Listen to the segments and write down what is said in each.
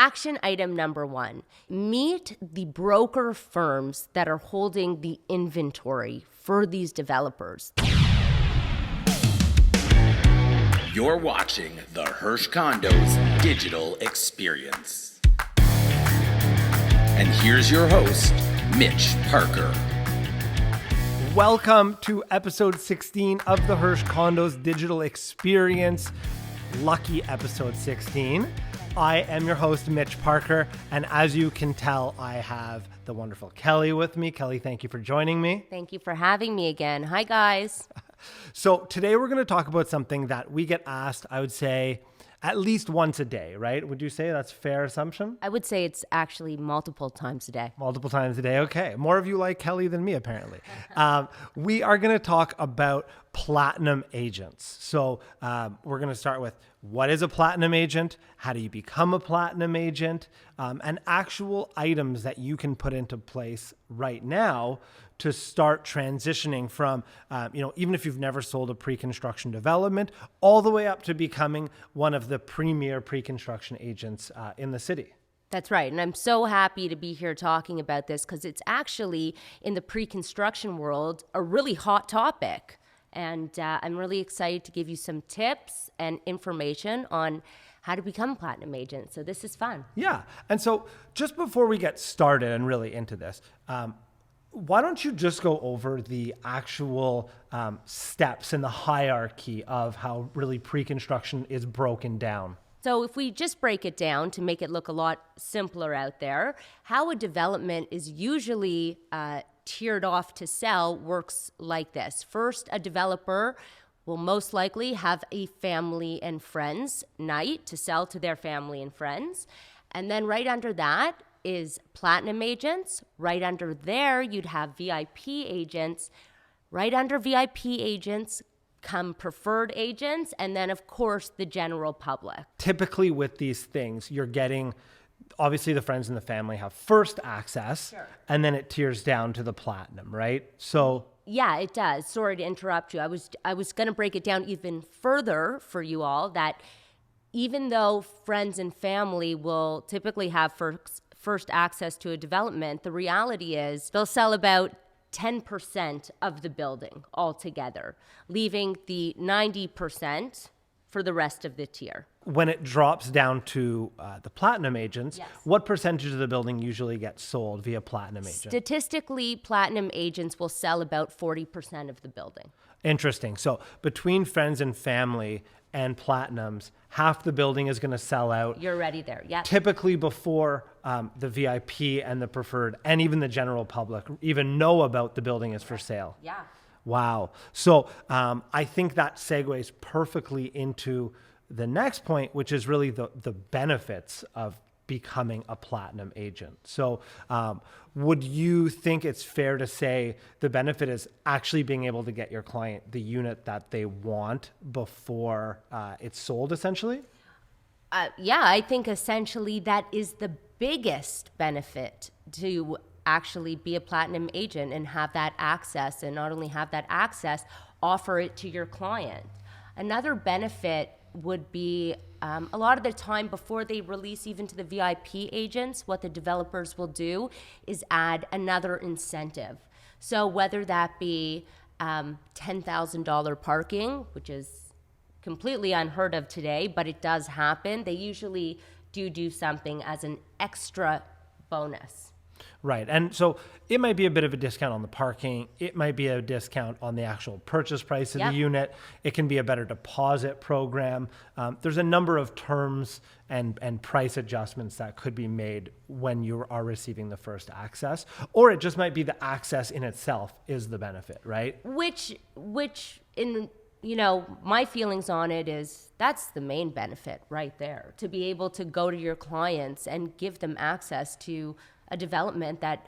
action item number 1, meet the broker firms that are holding the inventory for these developers. You're watching the Hersh Condos digital experience. And here's your host, Mitch Parker. Welcome to episode 16 of the Hersh Condos digital experience. Lucky episode 16. I am your host, Mitch Parker, and as you can tell, I have the wonderful Kelly with me. Kelly, thank you for joining me. Thank you for having me again. Hi, guys. So today we're going to talk about something that we get asked, I would say, at least once a day, right? Would you say that's a fair assumption? I would say it's actually multiple times a day. Multiple times a day. Okay. More of you like Kelly than me, apparently. We are going to talk about platinum agents. So we're going to start with what is a platinum agent? How do you become a platinum agent? And actual items that you can put into place right now to start transitioning from, even if you've never sold a pre-construction development, all the way up to becoming one of the premier pre-construction agents in the city. That's right. And I'm so happy to be here talking about this because it's actually, in the pre-construction world, a really hot topic. And I'm really excited to give you some tips and information on how to become a platinum agent. So this is fun. Yeah. And so just before we get started and really into this, why don't you just go over the actual steps in the hierarchy of how really pre-construction is broken down? So if we just break it down to make it look a lot simpler out there, how a development is usually tiered off to sell works like this. First, a developer will most likely have a family and friends night to sell to their family and friends. And then right under that is platinum agents. Right under there, you'd have VIP agents. Right under VIP agents come preferred agents. And then, of course, the general public. Typically with these things, you're getting, obviously the friends and the family have first access, sure, and then it tiers down to the platinum, right? So yeah, it does. Sorry to interrupt you. I was going to break it down even further for you all, that even though friends and family will typically have first access to a development, the reality is they'll sell about 10% of the building altogether, leaving the 90% for the rest of the tier. When it drops down to the platinum agents, yes, what percentage of the building usually gets sold via platinum agent? Statistically, platinum agents will sell about 40% of the building. Interesting. So between friends and family and platinums, half the building is going to sell out. You're already there, yeah. Typically before the VIP and the preferred and even the general public even know about the building is for sale. Yeah. Wow. So I think that segues perfectly into the next point, which is really the benefits of becoming a platinum agent. So would you think it's fair to say the benefit is actually being able to get your client the unit that they want before it's sold, essentially? Yeah, I think essentially that is the biggest benefit to actually be a platinum agent and have that access, and not only have that access, offer it to your client. Another benefit would be a lot of the time before they release even to the VIP agents, what the developers will do is add another incentive. So whether that be $10,000 parking, which is completely unheard of today, but it does happen. They usually do something as an extra bonus. Right. And so it might be a bit of a discount on the parking. It might be a discount on the actual purchase price of the unit. It can be a better deposit program. There's a number of terms and price adjustments that could be made when you are receiving the first access. Or it just might be the access in itself is the benefit, right? Which in, my feelings on it is that's the main benefit right there. To be able to go to your clients and give them access to a development that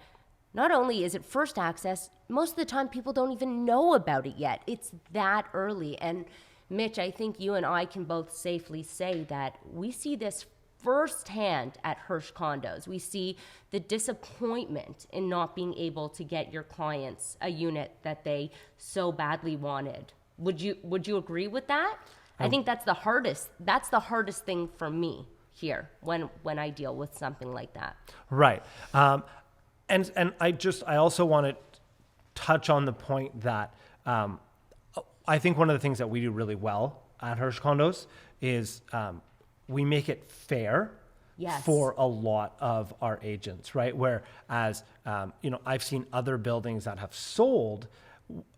not only is it first access, most of the time people don't even know about it yet. It's that early. And Mitch, I think you and I can both safely say that we see this firsthand at Hersh Condos. We see the disappointment in not being able to get your clients a unit that they so badly wanted. Would you agree with that? I think that's the hardest thing for me here when I deal with something like that. Right. And I also want to touch on the point that I think one of the things that we do really well at Hersh Condos is we make it fair Yes. for a lot of our agents, right? Whereas, I've seen other buildings that have sold,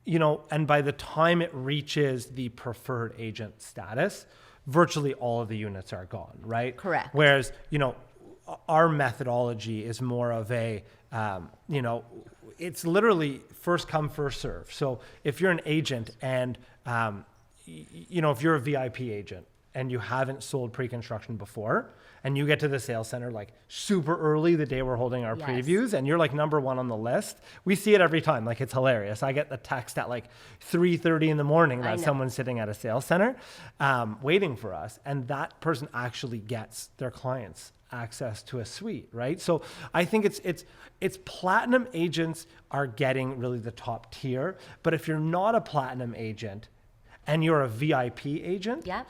and by the time it reaches the preferred agent status, virtually all of the units are gone, right? Correct. Whereas, our methodology is more of a, it's literally first come, first serve. So if you're an agent and, if you're a VIP agent and you haven't sold pre-construction before and you get to the sales center like super early the day we're holding our Yes. previews and you're like number one on the list, we see it every time. Like, it's hilarious. I get the text at like 3:30 in the morning that someone's sitting at a sales center waiting for us. And that person actually gets their clients access to a suite, right? So I think it's platinum agents are getting really the top tier. But if you're not a platinum agent and you're a VIP agent, Yeah.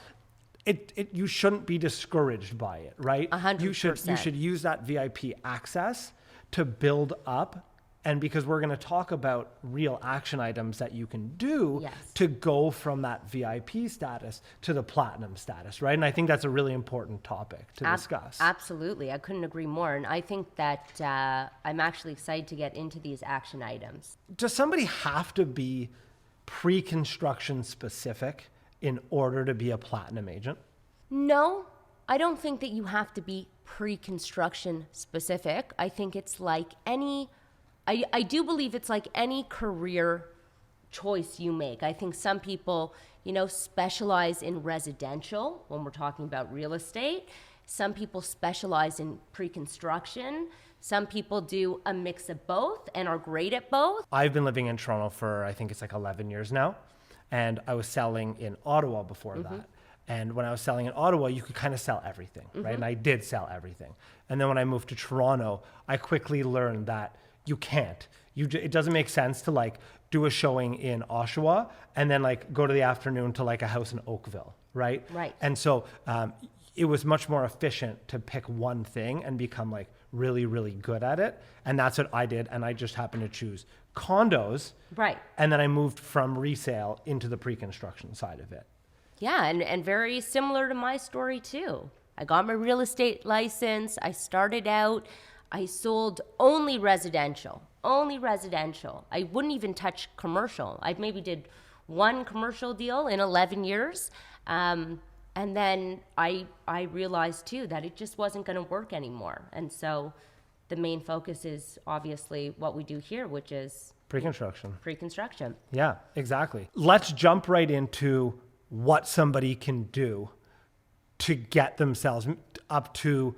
you shouldn't be discouraged by it, right? 100%. You should use that VIP access to build up. And because we're going to talk about real action items that you can do Yes. to go from that VIP status to the platinum status, right? And I think that's a really important topic to discuss. Absolutely. I couldn't agree more. And I think that I'm actually excited to get into these action items. Does somebody have to be pre-construction specific in order to be a platinum agent? No, I don't think that you have to be pre-construction specific. I think it's like I do believe it's like any career choice you make. I think some people, specialize in residential when we're talking about real estate. Some people specialize in pre-construction. Some people do a mix of both and are great at both. I've been living in Toronto for, I think it's like 11 years now. And I was selling in Ottawa before that. And when I was selling in Ottawa, you could kind of sell everything, right? And I did sell everything. And then when I moved to Toronto, I quickly learned that you can't. It doesn't make sense to like do a showing in Oshawa and then like go to the afternoon to like a house in Oakville, right? Right. And so it was much more efficient to pick one thing and become like really, really good at it. And that's what I did. And I just happened to choose condos. Right. And then I moved from resale into the pre-construction side of it. Yeah, and very similar to my story too. I got my real estate license. I started out, I sold only residential. I wouldn't even touch commercial. I maybe did one commercial deal in 11 years. And then I realized too that it just wasn't going to work anymore. And so the main focus is obviously what we do here, which is pre-construction. Yeah, exactly. Let's jump right into what somebody can do to get themselves up to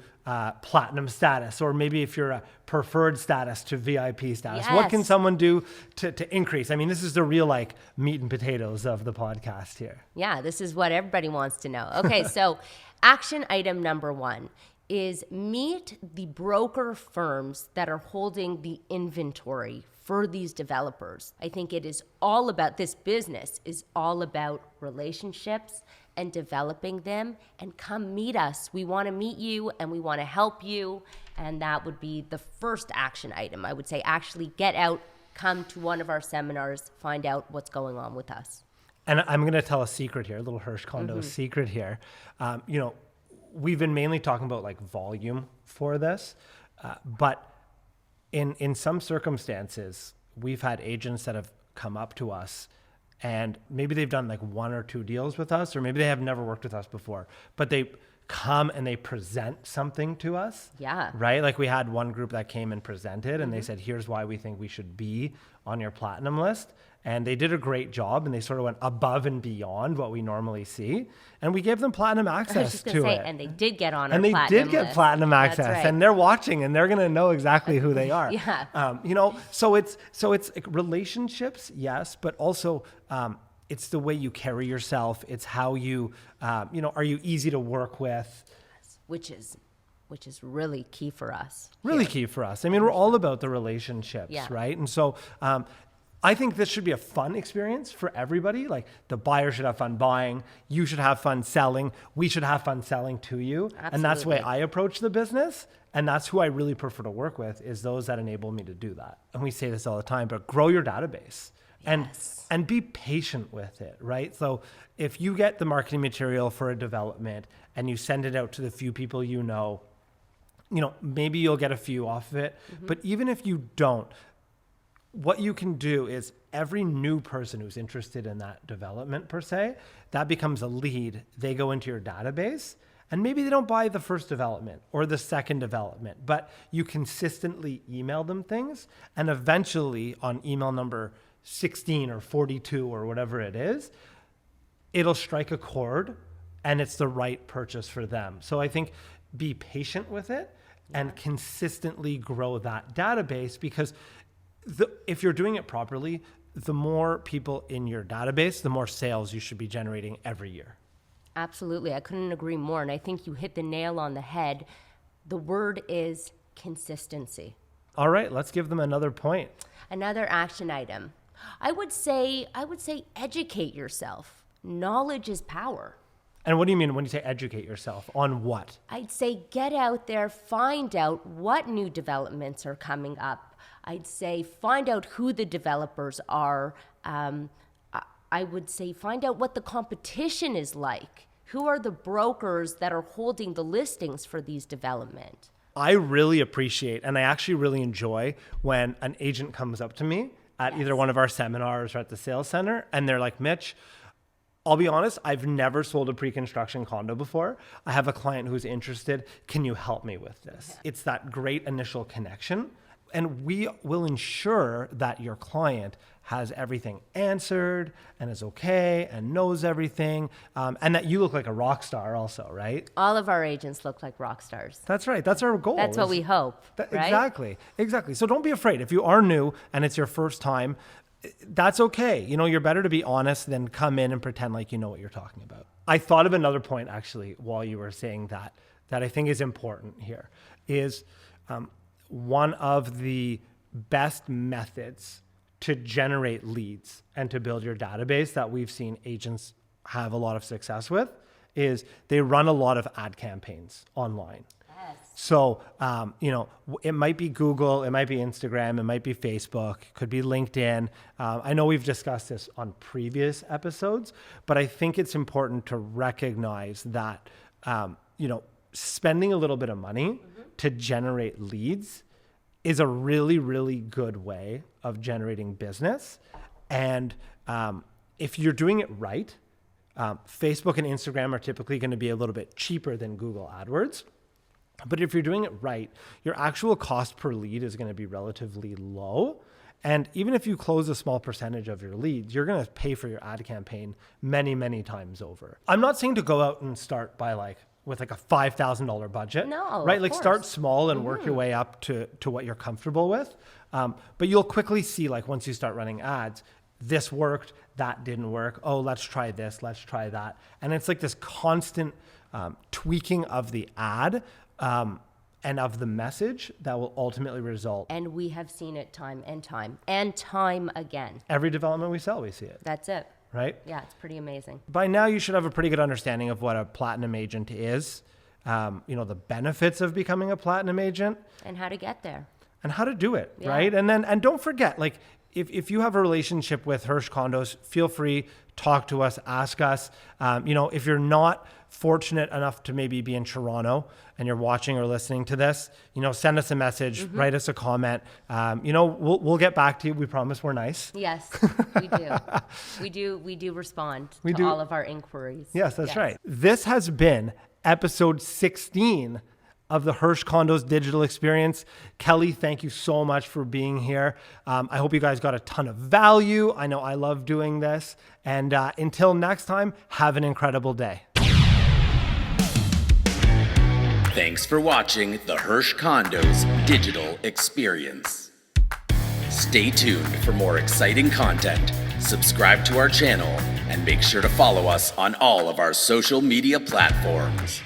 platinum status, or maybe if you're a preferred status to VIP status. Yes. What can someone do to increase? I mean, this is the real like meat and potatoes of the podcast here. Yeah, this is what everybody wants to know. Okay, so action item number 1 is meet the broker firms that are holding the inventory for these developers. I think it is all about, this business is all about relationships and developing them, and come meet us. We want to meet you and we want to help you. And that would be the first action item. I would say actually get out, come to one of our seminars, find out what's going on with us. And I'm going to tell a secret here, a little Hersh Condo secret here. We've been mainly talking about like volume for this, but in some circumstances, we've had agents that have come up to us and maybe they've done like 1 or 2 deals with us, or maybe they have never worked with us before, but they come and they present something to us. Yeah. Right? Like we had one group that came and presented and they said, here's why we think we should be on your platinum list. And they did a great job and they sort of went above and beyond what we normally see. And we gave them platinum access to it. And they did get on and our they platinum did get list. platinum That's access, right. and they're watching and they're going to know exactly who they are. Yeah. So it's like relationships, yes, but also it's the way you carry yourself. It's how you, are you easy to work with? Which is really key for us. Really key for us. I mean, we're all about the relationships, Yeah. right? And so I think this should be a fun experience for everybody. Like the buyer should have fun buying. You should have fun selling. We should have fun selling to you. Absolutely. And that's the way I approach the business. And that's who I really prefer to work with, is those that enable me to do that. And we say this all the time, but grow your database. Yes. And be patient with it, right? So if you get the marketing material for a development and you send it out to the few people you know, maybe you'll get a few off of it. But even if you don't, what you can do is every new person who's interested in that development per se, that becomes a lead. They go into your database and maybe they don't buy the first development or the second development, but you consistently email them things. And eventually on email number 16 or 42 or whatever it is, it'll strike a chord and it's the right purchase for them. So I think be patient with it and consistently grow that database, because if you're doing it properly, the more people in your database, the more sales you should be generating every year. Absolutely. I couldn't agree more. And I think you hit the nail on the head. The word is consistency. All right, let's give them another point. Another action item. I would say educate yourself. Knowledge is power. And what do you mean when you say educate yourself? On what? I'd say get out there, find out what new developments are coming up. I'd say find out who the developers are. I would say find out what the competition is like. Who are the brokers that are holding the listings for these developments? I really appreciate, and I actually really enjoy, when an agent comes up to me at either one of our seminars or at the sales center, and they're like, Mitch, I'll be honest, I've never sold a pre-construction condo before. I have a client who's interested. Can you help me with this? Yeah. It's that great initial connection. And we will ensure that your client has everything answered and is okay and knows everything, and that you look like a rock star also, right? All of our agents look like rock stars. That's right. That's our goal. That's what we hope, right? Exactly. So don't be afraid. If you are new and it's your first time, that's okay. You're better to be honest than come in and pretend like you know what you're talking about. I thought of another point actually while you were saying that I think is important here is, one of the best methods to generate leads and to build your database that we've seen agents have a lot of success with is they run a lot of ad campaigns online. Yes. So, it might be Google, it might be Instagram, it might be Facebook, could be LinkedIn. I know we've discussed this on previous episodes, but I think it's important to recognize that, spending a little bit of money to generate leads is a really, really good way of generating business. And if you're doing it right, Facebook and Instagram are typically going to be a little bit cheaper than Google AdWords. But if you're doing it right, your actual cost per lead is going to be relatively low. And even if you close a small percentage of your leads, you're going to pay for your ad campaign many, many times over. I'm not saying to go out and start with a $5,000 budget. No, right? of course. Start small and work your way up to what you're comfortable with. But you'll quickly see, once you start running ads, this worked, that didn't work. Oh, let's try this, let's try that. And it's like this constant tweaking of the ad and of the message that will ultimately result. And we have seen it time and time again. Every development we sell, we see it. That's it. Right? Yeah, it's pretty amazing. By now, you should have a pretty good understanding of what a platinum agent is, the benefits of becoming a platinum agent. And how to get there. And how to do it, right? And don't forget, if you have a relationship with Hersh Condos, feel free, talk to us, ask us. If you're not fortunate enough to maybe be in Toronto and you're watching or listening to this, send us a message, write us a comment. We'll get back to you. We promise we're nice. Yes, we do. we do respond to all of our inquiries. Yes, that's right. This has been episode 16 of the Hersh Condos digital experience. Kelly, thank you so much for being here. I hope you guys got a ton of value. I know I love doing this. And until next time, have an incredible day. Thanks for watching the Hersh Condos digital experience. Stay tuned for more exciting content, subscribe to our channel, and make sure to follow us on all of our social media platforms.